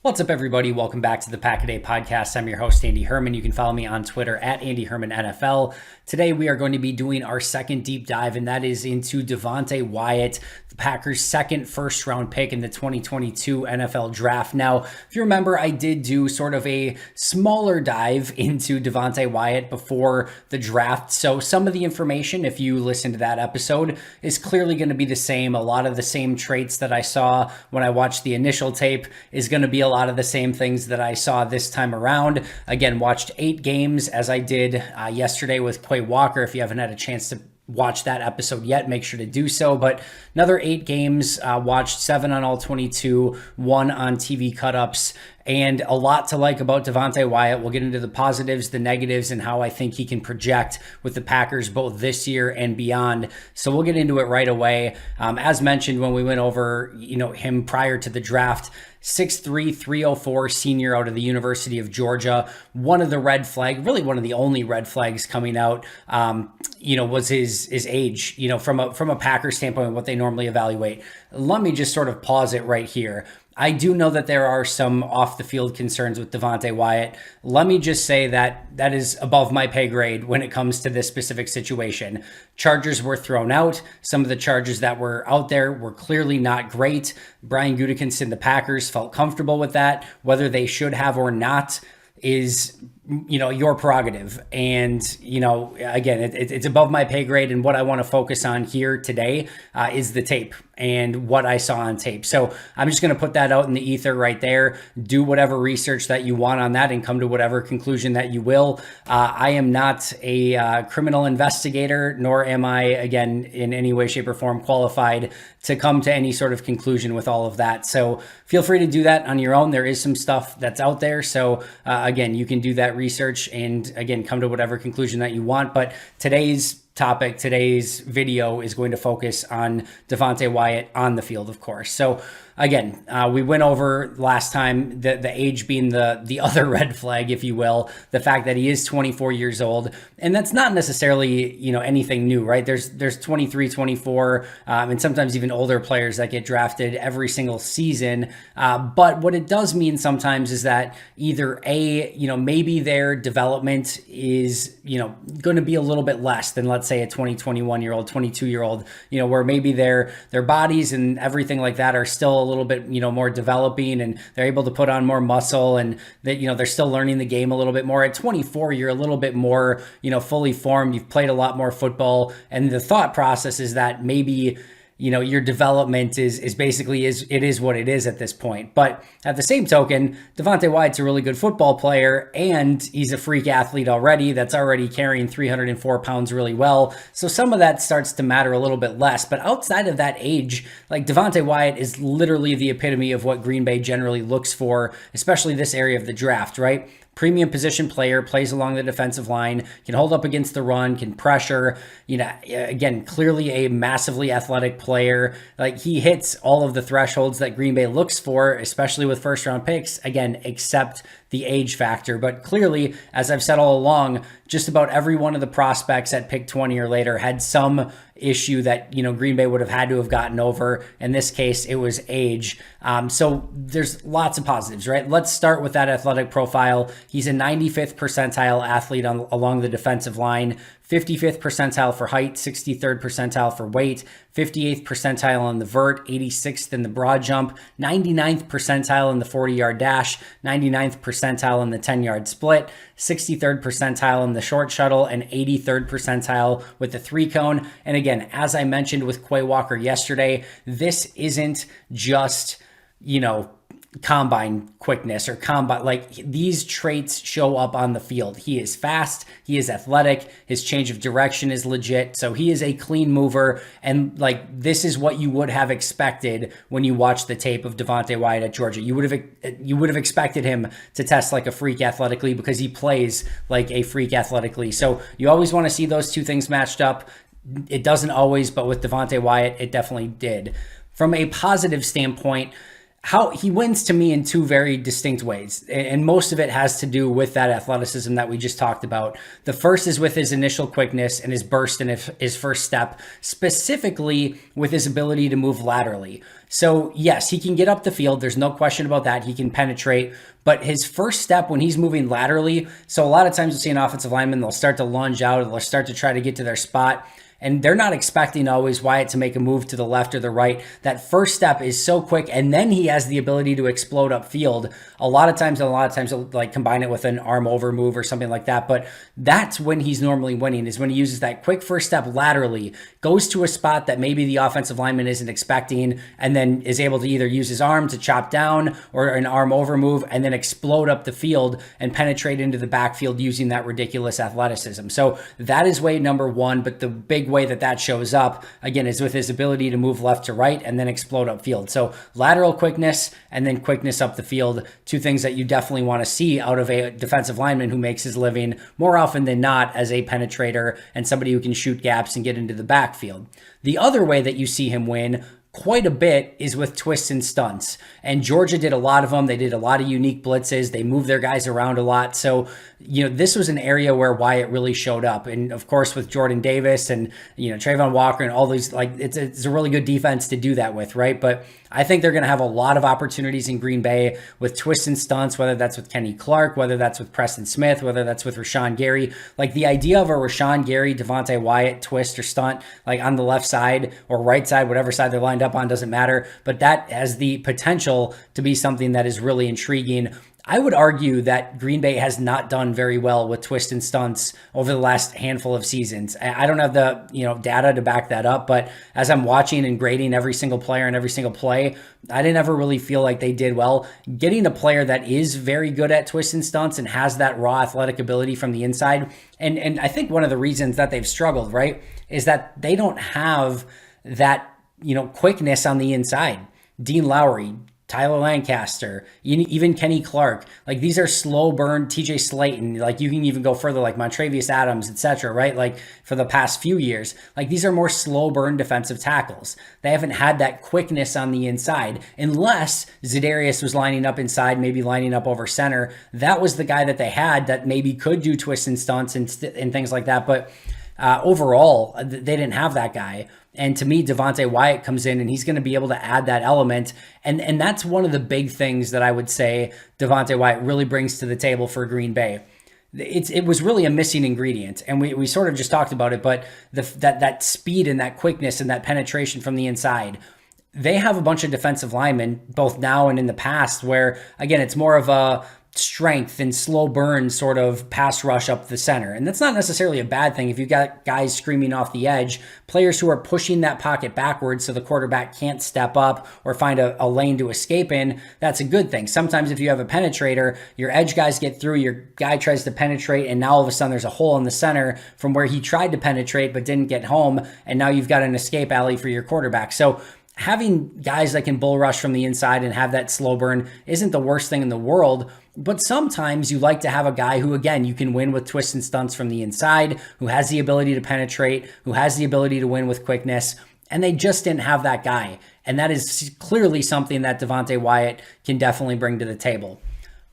What's up, everybody? Welcome back to the Pack a Day podcast. I'm your host, Andy Herman. You can follow me on Twitter at Andy Herman NFL. Today, we are going to be doing our second deep dive, and that is into Devonte Wyatt, the Packers' second first-round pick in the 2022 NFL Draft. Now, if you remember, I did do sort of a smaller dive into Devonte Wyatt before the draft. So some of the information, if you listen to that episode, is clearly going to be the same. A lot of the same traits that I saw when I watched the initial tape is going to be a lot of the same things that I saw this time around. Again, watched 8 games as I did yesterday with Quay Walker. If you haven't had a chance to watch that episode yet, make sure to do so. But another 8 games, watched 7 on all 22, 1 on TV cut-ups, and a lot to like about Devonte Wyatt. We'll get into the positives, the negatives, and how I think he can project with the Packers both this year and beyond. So we'll get into it right away. As mentioned when we went over, him prior to the draft, 6'3", 304 senior out of the University of Georgia. One of the red flag, really one of the only red flags coming out, was his age, from a Packers standpoint, what they normally evaluate. Let me just sort of pause it right here. I do know that there are some off the field concerns with Devonte Wyatt. Let me just say that is above my pay grade when it comes to this specific situation. Charges were thrown out. Some of the charges that were out there were clearly not great. Brian Gutekunst and the Packers felt comfortable with that. Whether they should have or not is your prerogative. And, again, it's above my pay grade. And what I want to focus on here today is the tape and what I saw on tape. So I'm just going to put that out in the ether right there. Do whatever research that you want on that and come to whatever conclusion that you will. I am not a criminal investigator, nor am I, again, in any way, shape, or form qualified to come to any sort of conclusion with all of that. So feel free to do that on your own. There is some stuff that's out there. So again, you can do that research and, again, come to whatever conclusion that you want. But today's video is going to focus on Devonte Wyatt on the field, of course. So again, we went over last time the age being the other red flag, if you will, the fact that he is 24 years old. And that's not necessarily, anything new, right? There's 23, 24, and sometimes even older players that get drafted every single season. But what it does mean sometimes is that either maybe their development is, going to be a little bit less than, let's say, a 21-year-old, 22-year-old, where maybe their bodies and everything like that are still a little bit, more developing, and they're able to put on more muscle, and that, they're still learning the game a little bit more. At 24, you're a little bit more, fully formed. You've played a lot more football. And the thought process is that maybe, your development is basically it is what it is at this point. But at the same token, Devonte Wyatt's a really good football player, and he's a freak athlete already that's already carrying 304 pounds really well. So some of that starts to matter a little bit less. But outside of that age, like, Devonte Wyatt is literally the epitome of what Green Bay generally looks for, especially this area of the draft, right? Premium position player, plays along the defensive line, can hold up against the run, can pressure, again, clearly a massively athletic player. Like, he hits all of the thresholds that Green Bay looks for, especially with first round picks, again, except the age factor. But clearly, as I've said all along, just about every one of the prospects at pick 20 or later had some issue that, Green Bay would have had to have gotten over. In this case, it was age. So there's lots of positives, right? Let's start with that athletic profile. He's a 95th percentile athlete along the defensive line, 55th percentile for height, 63rd percentile for weight, 58th percentile on the vert, 86th in the broad jump, 99th percentile in the 40-yard dash, 99th percentile in the 10-yard split, 63rd percentile in the short shuttle, and 83rd percentile with the 3-cone. And again, as I mentioned with Quay Walker yesterday, this isn't just, combine quickness or combine, like, these traits show up on the field. He is fast, he is athletic, his change of direction is legit, so he is a clean mover. And this is what you would have expected when you watch the tape of Devonte Wyatt at Georgia. You would have expected him to test like a freak athletically, because he plays like a freak athletically. So you always want to see those two things matched up. It doesn't always, but with Devonte Wyatt, it definitely did. From a positive standpoint, how he wins to me in two very distinct ways. And most of it has to do with that athleticism that we just talked about. The first is with his initial quickness and his burst and his first step, specifically with his ability to move laterally. So yes, he can get up the field. There's no question about that. He can penetrate, but his first step when he's moving laterally, so a lot of times you'll see an offensive lineman, they'll start to lunge out, or they'll start to try to get to their spot. And they're not expecting always Wyatt to make a move to the left or the right. That first step is so quick, and then he has the ability to explode upfield. A lot of times he'll like combine it with an arm over move or something like that. But that's when he's normally winning, is when he uses that quick first step laterally, goes to a spot that maybe the offensive lineman isn't expecting, and then is able to either use his arm to chop down or an arm over move and then explode up the field and penetrate into the backfield using that ridiculous athleticism. So that is way number one. But the big way that shows up, again, is with his ability to move left to right and then explode upfield. So lateral quickness and then quickness up the field, two things that you definitely want to see out of a defensive lineman who makes his living more often than not as a penetrator and somebody who can shoot gaps and get into the backfield. The other way that you see him win quite a bit is with twists and stunts. And Georgia did a lot of them. They did a lot of unique blitzes. They moved their guys around a lot. So, this was an area where Wyatt really showed up. And of course, with Jordan Davis and, Trayvon Walker and all these, it's a really good defense to do that with, right? But I think they're going to have a lot of opportunities in Green Bay with twists and stunts, whether that's with Kenny Clark, whether that's with Preston Smith, whether that's with Rashawn Gary. Like the idea of a Rashawn Gary, Devonte Wyatt twist or stunt, like on the left side or right side, whatever side they're lined up on, doesn't matter. But that has the potential to be something that is really intriguing. I would argue that Green Bay has not done very well with twists and stunts over the last handful of seasons. I don't have the data to back that up, but as I'm watching and grading every single player and every single play, I didn't ever really feel like they did well. Getting a player that is very good at twists and stunts and has that raw athletic ability from the inside, and I think one of the reasons that they've struggled, right, is that they don't have that quickness on the inside. Dean Lowry, Tyler Lancaster, even Kenny Clark, like these are slow burn. TJ Slayton, like you can even go further, like Montrevious Adams, etc. Right, like for the past few years, like these are more slow burn defensive tackles. They haven't had that quickness on the inside, unless Za'Darius was lining up inside, maybe lining up over center. That was the guy that they had that maybe could do twists and stunts and things like that. But overall, they didn't have that guy. And to me, Devonte Wyatt comes in and he's going to be able to add that element. And that's one of the big things that I would say Devonte Wyatt really brings to the table for Green Bay. It was really a missing ingredient. And we sort of just talked about it, but that speed and that quickness and that penetration from the inside. They have a bunch of defensive linemen, both now and in the past, where, again, it's more of a strength and slow burn sort of pass rush up the center. And that's not necessarily a bad thing if you've got guys screaming off the edge, players who are pushing that pocket backwards so the quarterback can't step up or find a lane to escape in. That's a good thing. Sometimes if you have a penetrator, your edge guys get through, your guy tries to penetrate, and now all of a sudden there's a hole in the center from where he tried to penetrate but didn't get home, and now you've got an escape alley for your quarterback. So having guys that can bull rush from the inside and have that slow burn isn't the worst thing in the world. But sometimes you like to have a guy who, again, you can win with twists and stunts from the inside, who has the ability to penetrate, who has the ability to win with quickness. And they just didn't have that guy. And that is clearly something that Devonte Wyatt can definitely bring to the table.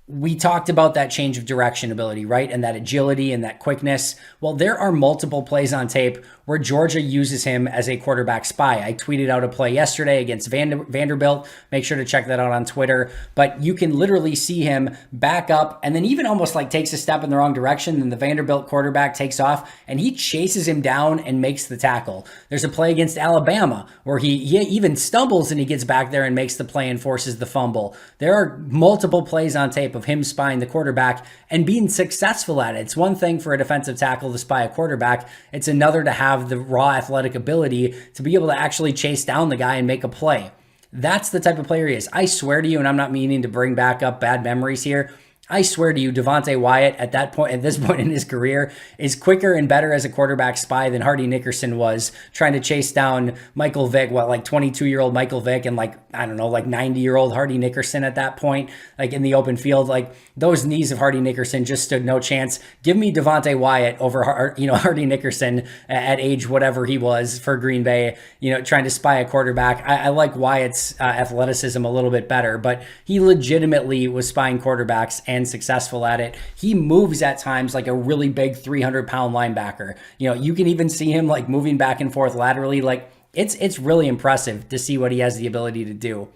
We talked about that change of direction ability, right? And that agility and that quickness. Well, there are multiple plays on tape where Georgia uses him as a quarterback spy. I tweeted out a play yesterday against Vanderbilt. Make sure to check that out on Twitter. But you can literally see him back up and then even almost like takes a step in the wrong direction. Then the Vanderbilt quarterback takes off and he chases him down and makes the tackle. There's a play against Alabama where he even stumbles and he gets back there and makes the play and forces the fumble. There are multiple plays on tape of him spying the quarterback and being successful at it. It's one thing for a defensive tackle to spy a quarterback. It's another to have the raw athletic ability to be able to actually chase down the guy and make a play. That's the type of player he is. I swear to you, and I'm not meaning to bring back up bad memories here, I swear to you, Devonte Wyatt at this point in his career is quicker and better as a quarterback spy than Hardy Nickerson was trying to chase down Michael Vick, like 22-year-old Michael Vick and like 90-year-old Hardy Nickerson at that point, like in the open field. Like those knees of Hardy Nickerson just stood no chance. Give me Devonte Wyatt over Hardy Nickerson at age whatever he was for Green Bay, trying to spy a quarterback. I like Wyatt's athleticism a little bit better, but he legitimately was spying quarterbacks and successful at it. He moves at times like a really big 300-pound linebacker. You can even see him like moving back and forth laterally. Like it's really impressive to see what he has the ability to do.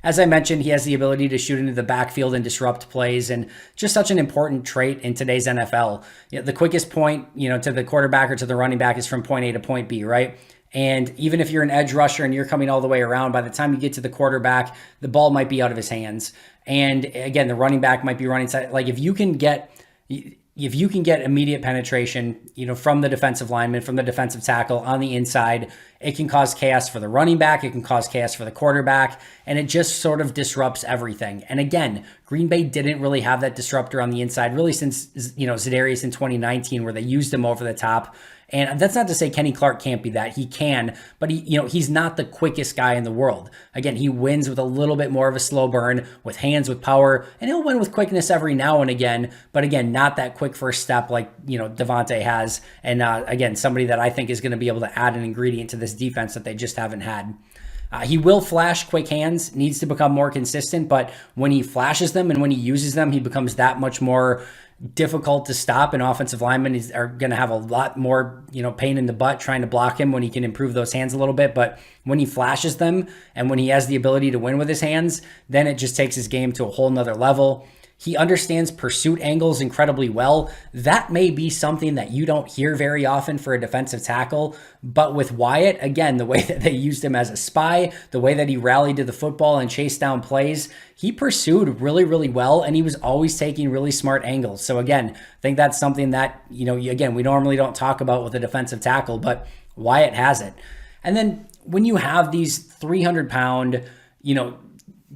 As I mentioned, he has the ability to shoot into the backfield and disrupt plays, and just such an important trait in today's NFL. The quickest point, to the quarterback or to the running back is from point A to point B, right? And even if you're an edge rusher and you're coming all the way around, by the time you get to the quarterback, the ball might be out of his hands. And again, the running back might be running side. Like if you can get immediate penetration, from the defensive lineman, from the defensive tackle on the inside, it can cause chaos for the running back. It can cause chaos for the quarterback, and it just sort of disrupts everything. And again, Green Bay didn't really have that disruptor on the inside really since, Za'Darius in 2019, where they used him over the top. And that's not to say Kenny Clark can't be that. He can, but he's not the quickest guy in the world. Again, he wins with a little bit more of a slow burn, with hands, with power, and he'll win with quickness every now and again. But again, not that quick first step like, Devonte has. And again, somebody that I think is going to be able to add an ingredient to this defense that they just haven't had. He will flash quick hands, needs to become more consistent, but when he flashes them and when he uses them, he becomes that much more difficult to stop, and offensive linemen are going to have a lot more, pain in the butt trying to block him when he can improve those hands a little bit. But when he flashes them and when he has the ability to win with his hands, then it just takes his game to a whole nother level. He understands pursuit angles incredibly well. That may be something that you don't hear very often for a defensive tackle, but with Wyatt, again, the way that they used him as a spy, the way that he rallied to the football and chased down plays, he pursued really, really well, and he was always taking really smart angles. So again, I think that's something that, we normally don't talk about with a defensive tackle, but Wyatt has it. And then when you have these 300-pound,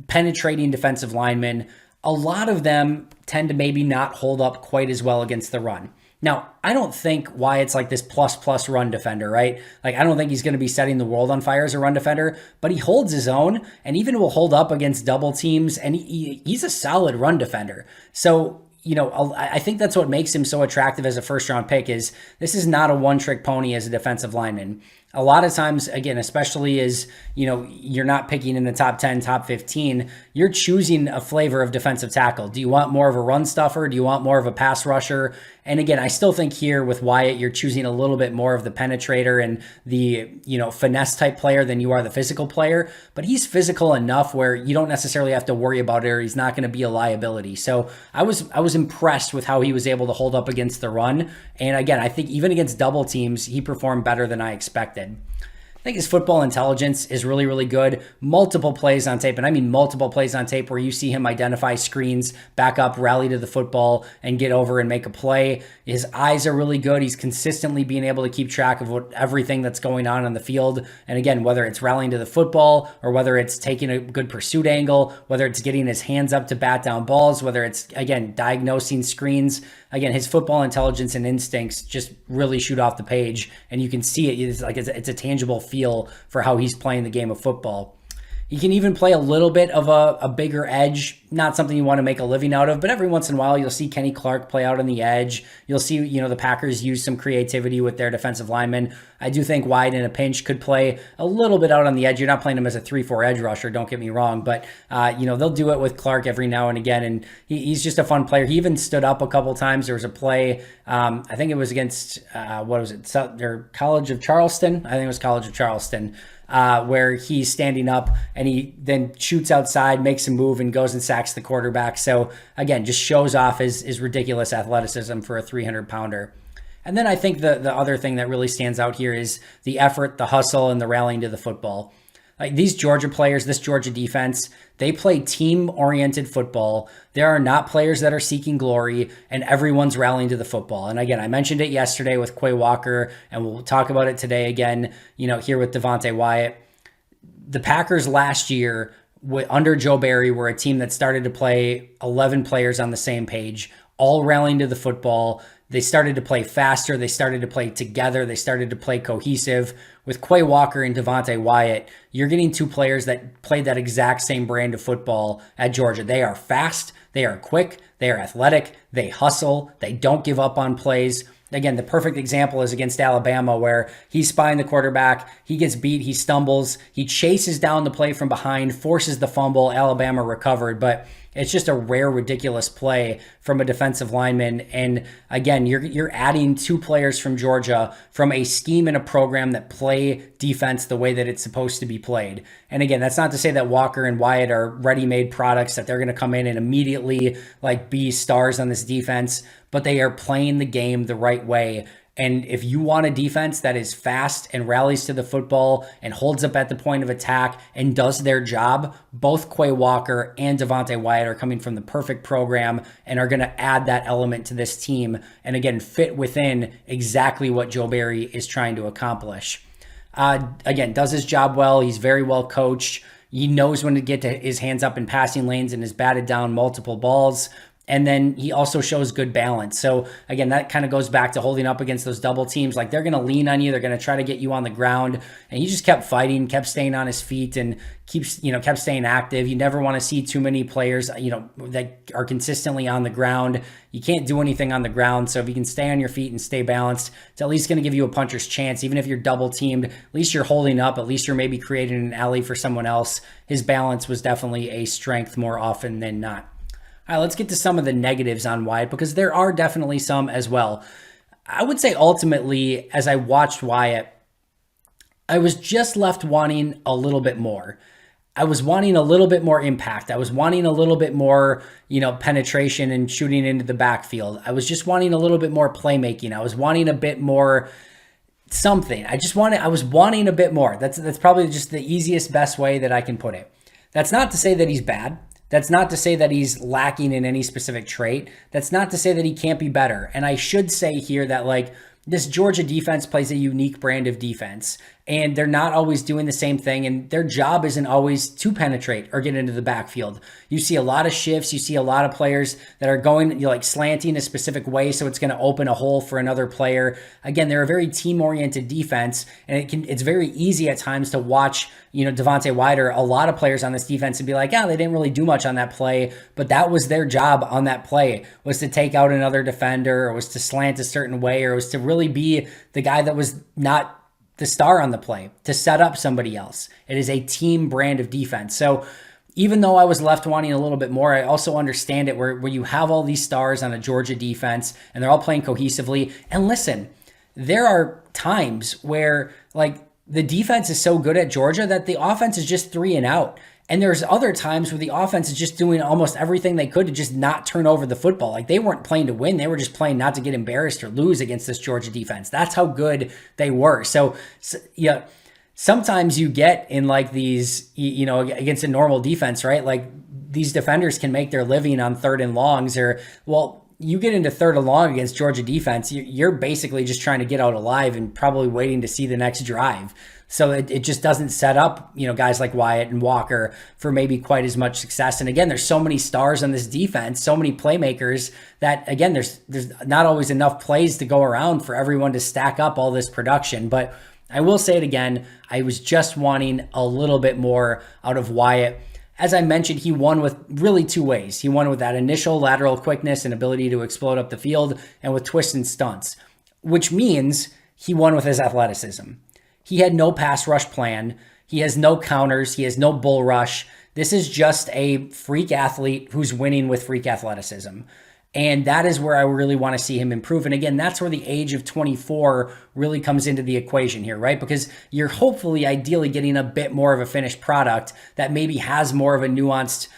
penetrating defensive linemen, a lot of them tend to maybe not hold up quite as well against the run. Now, I don't think Wyatt's like this plus run defender, right? Like, I don't think he's going to be setting the world on fire as a run defender, but he holds his own and even will hold up against double teams, and he's a solid run defender. So, I think that's what makes him so attractive as a first-round pick is this is not a one-trick pony as a defensive lineman. A lot of times, again, especially as, you're not picking in the top 10, top 15, you're choosing a flavor of defensive tackle. Do you want more of a run stuffer? Do you want more of a pass rusher? And again, I still think here with Wyatt, you're choosing a little bit more of the penetrator and the, finesse type player than you are the physical player. But he's physical enough where you don't necessarily have to worry about it, or he's not going to be a liability. So I was impressed with how he was able to hold up against the run. And again, I think even against double teams, he performed better than I expected. I think his football intelligence is really, really good. Multiple plays on tape, and I mean multiple plays on tape where you see him identify screens, back up, rally to the football, and get over and make a play. His eyes are really good. He's consistently being able to keep track of everything that's going on the field. And again, whether it's rallying to the football or whether it's taking a good pursuit angle, whether it's getting his hands up to bat down balls, whether it's, again, diagnosing screens. Again, his football intelligence and instincts just really shoot off the page, and you can see it. It's a tangible feel for how he's playing the game of football. He can even play a little bit of a bigger edge, not something you want to make a living out of, but every once in a while you'll see Kenny Clark play out on the edge. You'll see, the Packers use some creativity with their defensive linemen. I do think Wyatt in a pinch could play a little bit out on the edge. You're not playing him as a 3-4 edge rusher, don't get me wrong, but they'll do it with Clark every now and again, and he's just a fun player. He even stood up a couple times. There was a play, I think it was against, their College of Charleston? I think it was College of Charleston. Where he's standing up and he then shoots outside, makes a move, and goes and sacks the quarterback. So again, just shows off his ridiculous athleticism for a 300-pounder. And then I think the other thing that really stands out here is the effort, the hustle, and the rallying to the football. Like these Georgia players, this Georgia defense, they play team-oriented football. There are not players that are seeking glory, and everyone's rallying to the football. And again, I mentioned it yesterday with Quay Walker, and we'll talk about it today again, here with Devonte Wyatt. The Packers last year under Joe Barry were a team that started to play 11 players on the same page, all rallying to the football. They started to play faster. They started to play together. They started to play cohesive. With Quay Walker and Devonte Wyatt, you're getting two players that played that exact same brand of football at Georgia. They are fast. They are quick. They are athletic. They hustle. They don't give up on plays. Again, the perfect example is against Alabama, where he's spying the quarterback. He gets beat. He stumbles. He chases down the play from behind, forces the fumble. Alabama recovered. But it's just a rare, ridiculous play from a defensive lineman. And again, you're adding two players from Georgia from a scheme and a program that play defense the way that it's supposed to be played. And again, that's not to say that Walker and Wyatt are ready-made products, that they're going to come in and immediately like be stars on this defense, but they are playing the game the right way. And if you want a defense that is fast and rallies to the football and holds up at the point of attack and does their job, both Quay Walker and Devonte Wyatt are coming from the perfect program and are going to add that element to this team and again, fit within exactly what Joe Barry is trying to accomplish. Again, does his job well. He's very well coached. He knows when to get to his hands up in passing lanes and has batted down multiple balls. And then he also shows good balance. So again, that kind of goes back to holding up against those double teams. Like they're going to lean on you. They're going to try to get you on the ground. And he just kept fighting, kept staying on his feet and kept staying active. You never want to see too many players, that are consistently on the ground. You can't do anything on the ground. So if you can stay on your feet and stay balanced, it's at least going to give you a puncher's chance. Even if you're double teamed, at least you're holding up. At least you're maybe creating an alley for someone else. His balance was definitely a strength more often than not. All right, let's get to some of the negatives on Wyatt because there are definitely some as well. I would say ultimately, as I watched Wyatt, I was just left wanting a little bit more. I was wanting a little bit more impact. I was wanting a little bit more, penetration and shooting into the backfield. I was just wanting a little bit more playmaking. I was wanting a bit more something. I was wanting a bit more. That's probably just the easiest, best way that I can put it. That's not to say that he's bad. That's not to say that he's lacking in any specific trait. That's not to say that he can't be better. And I should say here that this Georgia defense plays a unique brand of defense and they're not always doing the same thing and their job isn't always to penetrate or get into the backfield. You see a lot of shifts. You see a lot of players that are going slanting a specific way so it's going to open a hole for another player. Again, they're a very team-oriented defense and it's very easy at times to watch Devonte Wyatt or a lot of players on this defense and be like, they didn't really do much on that play, but that was their job on that play, was to take out another defender or was to slant a certain way or was to really be the guy that was not the star on the play, to set up somebody else. It is a team brand of defense. So even though I was left wanting a little bit more, I also understand it where you have all these stars on a Georgia defense and they're all playing cohesively. And listen, there are times where the defense is so good at Georgia that the offense is just 3 and out. And there's other times where the offense is just doing almost everything they could to just not turn over the football. They weren't playing to win. They were just playing not to get embarrassed or lose against this Georgia defense. That's how good they were. So sometimes you get in these, against a normal defense, right? These defenders can make their living on 3rd and longs you get into 3rd and long against Georgia defense, you're basically just trying to get out alive and probably waiting to see the next drive. So it just doesn't set up, guys like Wyatt and Walker for maybe quite as much success. And again, there's so many stars on this defense, so many playmakers that, again, there's not always enough plays to go around for everyone to stack up all this production. But I will say it again, I was just wanting a little bit more out of Wyatt. As I mentioned, he won with really 2 ways. He won with that initial lateral quickness and ability to explode up the field and with twists and stunts, which means he won with his athleticism. He had no pass rush plan. He has no counters. He has no bull rush. This is just a freak athlete who's winning with freak athleticism. And that is where I really want to see him improve. And again, that's where the age of 24 really comes into the equation here, right? Because you're hopefully ideally getting a bit more of a finished product that maybe has more of a nuanced,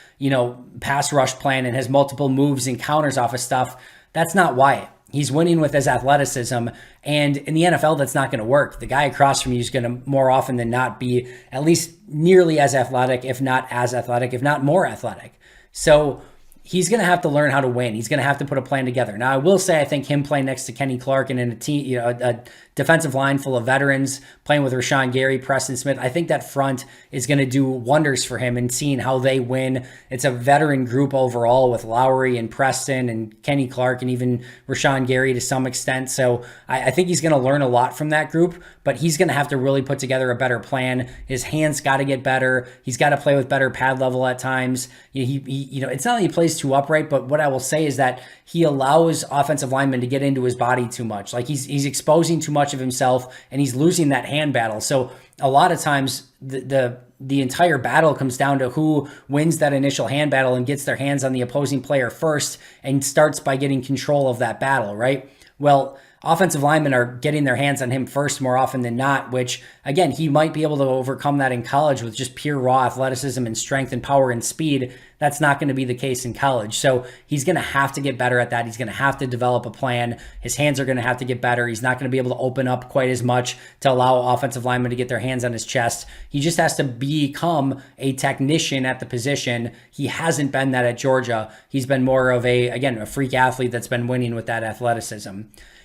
pass rush plan and has multiple moves and counters off of stuff. That's not Wyatt. He's winning with his athleticism. And in the NFL, that's not going to work. The guy across from you is going to more often than not be at least nearly as athletic, if not as athletic, if not more athletic. So he's going to have to learn how to win. He's going to have to put a plan together. Now, I will say, I think him playing next to Kenny Clark and in a defensive line full of veterans, playing with Rashawn Gary, Preston Smith. I think that front is going to do wonders for him and seeing how they win. It's a veteran group overall with Lowry and Preston and Kenny Clark and even Rashawn Gary to some extent. So I think he's going to learn a lot from that group, but he's going to have to really put together a better plan. His hands got to get better. He's got to play with better pad level at times. It's not that he plays too upright, but what I will say is that he allows offensive linemen to get into his body too much. Like he's exposing too much of himself and he's losing that hand battle. So a lot of times the entire battle comes down to who wins that initial hand battle and gets their hands on the opposing player first and starts by getting control of that battle, right? Well, offensive linemen are getting their hands on him first more often than not, which, again, he might be able to overcome that in college with just pure raw athleticism and strength and power and speed. That's not going to be the case in college. So he's going to have to get better at that. He's going to have to develop a plan. His hands are going to have to get better. He's not going to be able to open up quite as much to allow offensive linemen to get their hands on his chest. He just has to become a technician at the position. He hasn't been that at Georgia. He's been more of a freak athlete that's been winning with that athleticism.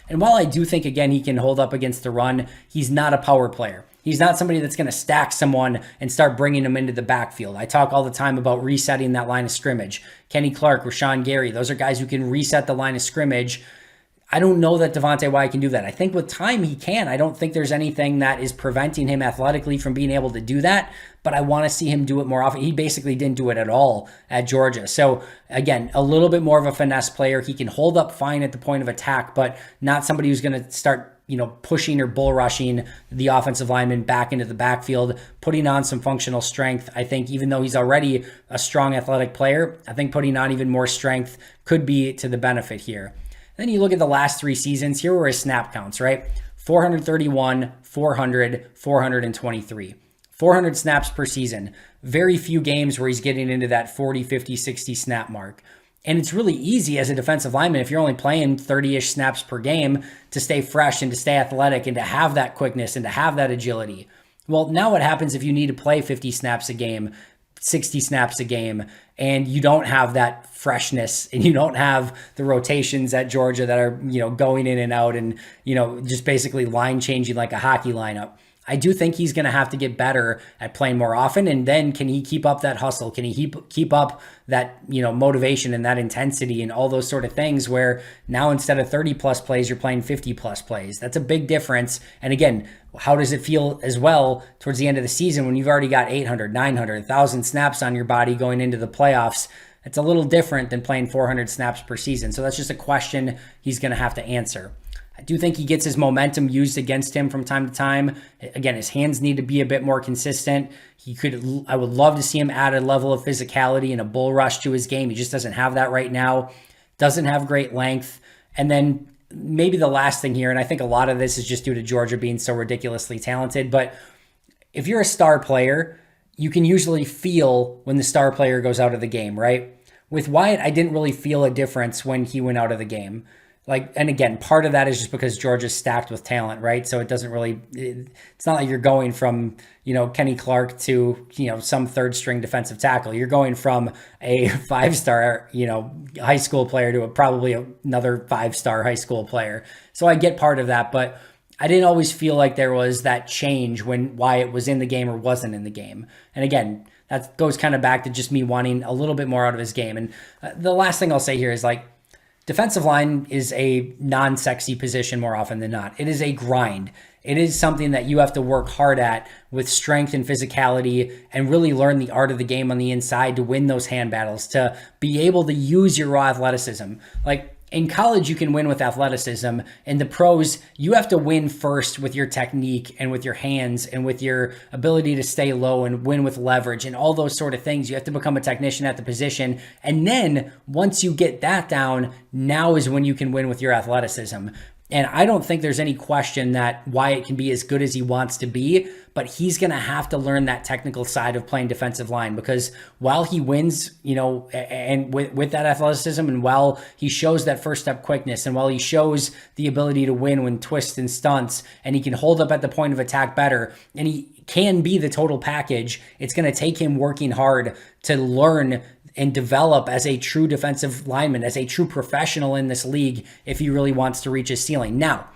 And while I do think, again, he can hold up against the run, he's not a power player. He's not somebody that's going to stack someone and start bringing them into the backfield. I talk all the time about resetting that line of scrimmage. Kenny Clark, Rashawn Gary, those are guys who can reset the line of scrimmage. I don't know that Devonte Wyatt can do that. I think with time he can. I don't think there's anything that is preventing him athletically from being able to do that, but I want to see him do it more often. He basically didn't do it at all at Georgia. So again, a little bit more of a finesse player. He can hold up fine at the point of attack, but not somebody who's going to start pushing or bull rushing the offensive lineman back into the backfield, putting on some functional strength. I think even though he's already a strong athletic player, I think putting on even more strength could be to the benefit here. Then you look at the last 3 seasons. Here were his snap counts, right? 431, 400, 423. 400 snaps per season. Very few games where he's getting into that 40, 50, 60 snap mark. And it's really easy as a defensive lineman, if you're only playing 30-ish snaps per game, to stay fresh and to stay athletic and to have that quickness and to have that agility. Well, now what happens if you need to play 50 snaps a game, 60 snaps a game, and you don't have that freshness and you don't have the rotations at Georgia that are, going in and out and, just basically line changing like a hockey lineup? I do think he's going to have to get better at playing more often. And then can he keep up that hustle? Can he keep up that, motivation and that intensity and all those sort of things where now instead of 30 plus plays, you're playing 50 plus plays? That's a big difference. And again, how does it feel as well towards the end of the season when you've already got 800, 900, 1,000 snaps on your body going into the playoffs? It's a little different than playing 400 snaps per season. So that's just a question he's going to have to answer. I do think he gets his momentum used against him from time to time. Again, his hands need to be a bit more consistent. I would love to see him add a level of physicality and a bull rush to his game. He just doesn't have that right now. Doesn't have great length. And then maybe the last thing here, and I think a lot of this is just due to Georgia being so ridiculously talented, but if you're a star player, you can usually feel when the star player goes out of the game, right? With Wyatt, I didn't really feel a difference when he went out of the game. And again, part of that is just because Georgia's stacked with talent, right? So it doesn't really, it's not like you're going from, Kenny Clark to, some third string defensive tackle. You're going from a 5-star, high school player to probably another 5-star high school player. So I get part of that, but I didn't always feel like there was that change when Wyatt was in the game or wasn't in the game. And again, that goes kind of back to just me wanting a little bit more out of his game. And the last thing I'll say here is defensive line is a non-sexy position more often than not. It is a grind. It is something that you have to work hard at with strength and physicality and really learn the art of the game on the inside to win those hand battles, to be able to use your raw athleticism. In college, you can win with athleticism. In the pros, you have to win first with your technique and with your hands and with your ability to stay low and win with leverage and all those sort of things. You have to become a technician at the position. And then once you get that down, now is when you can win with your athleticism. And I don't think there's any question that Wyatt can be as good as he wants to be, but he's going to have to learn that technical side of playing defensive line, because while he wins, and with that athleticism, and while he shows that first step quickness, and while he shows the ability to win when twists and stunts, and he can hold up at the point of attack better, and he can be the total package, it's going to take him working hard to learn and develop as a true defensive lineman, as a true professional in this league, if he really wants to reach his ceiling. Now,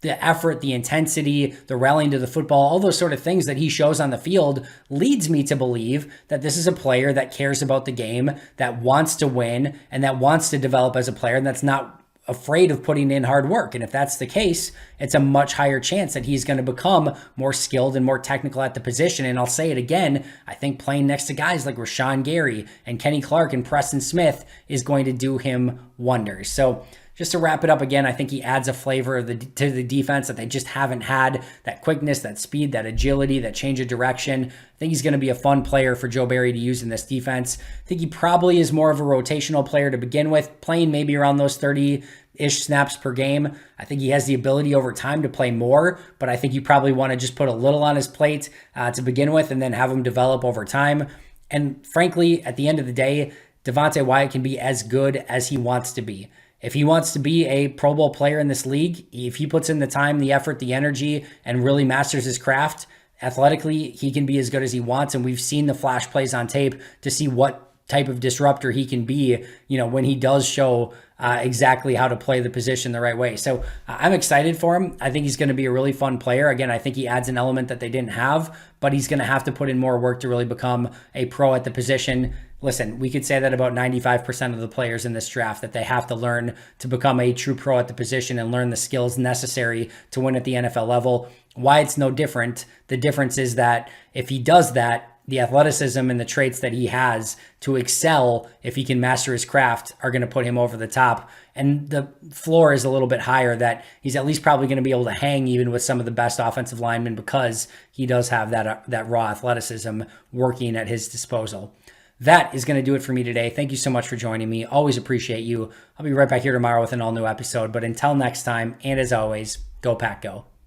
the effort, the intensity, the rallying to the football, all those sort of things that he shows on the field leads me to believe that this is a player that cares about the game, that wants to win, and that wants to develop as a player, and that's not afraid of putting in hard work. And if that's the case, it's a much higher chance that he's going to become more skilled and more technical at the position. And I'll say it again, I think playing next to guys like Rashawn Gary and Kenny Clark and Preston Smith is going to do him wonders. So just to wrap it up again, I think he adds a flavor to the defense that they just haven't had, that quickness, that speed, that agility, that change of direction. I think he's going to be a fun player for Joe Barry to use in this defense. I think he probably is more of a rotational player to begin with, playing maybe around those 30-ish snaps per game. I think he has the ability over time to play more, but I think you probably want to just put a little on his plate to begin with and then have him develop over time. And frankly, at the end of the day, Devonte Wyatt can be as good as he wants to be. If he wants to be a Pro Bowl player in this league, if he puts in the time, the effort, the energy, and really masters his craft, athletically, he can be as good as he wants. And we've seen the flash plays on tape to see what type of disruptor he can be, when he does show exactly how to play the position the right way. So I'm excited for him. I think he's going to be a really fun player. Again, I think he adds an element that they didn't have, but he's going to have to put in more work to really become a pro at the position. Listen, we could say that about 95% of the players in this draft, that they have to learn to become a true pro at the position and learn the skills necessary to win at the NFL level. Wyatt's no different. The difference is that if he does that, the athleticism and the traits that he has to excel, if he can master his craft, are going to put him over the top. And the floor is a little bit higher, that he's at least probably going to be able to hang even with some of the best offensive linemen, because he does have that raw athleticism working at his disposal. That is going to do it for me today. Thank you so much for joining me. Always appreciate you. I'll be right back here tomorrow with an all-new episode. But until next time, and as always, go Pack Go.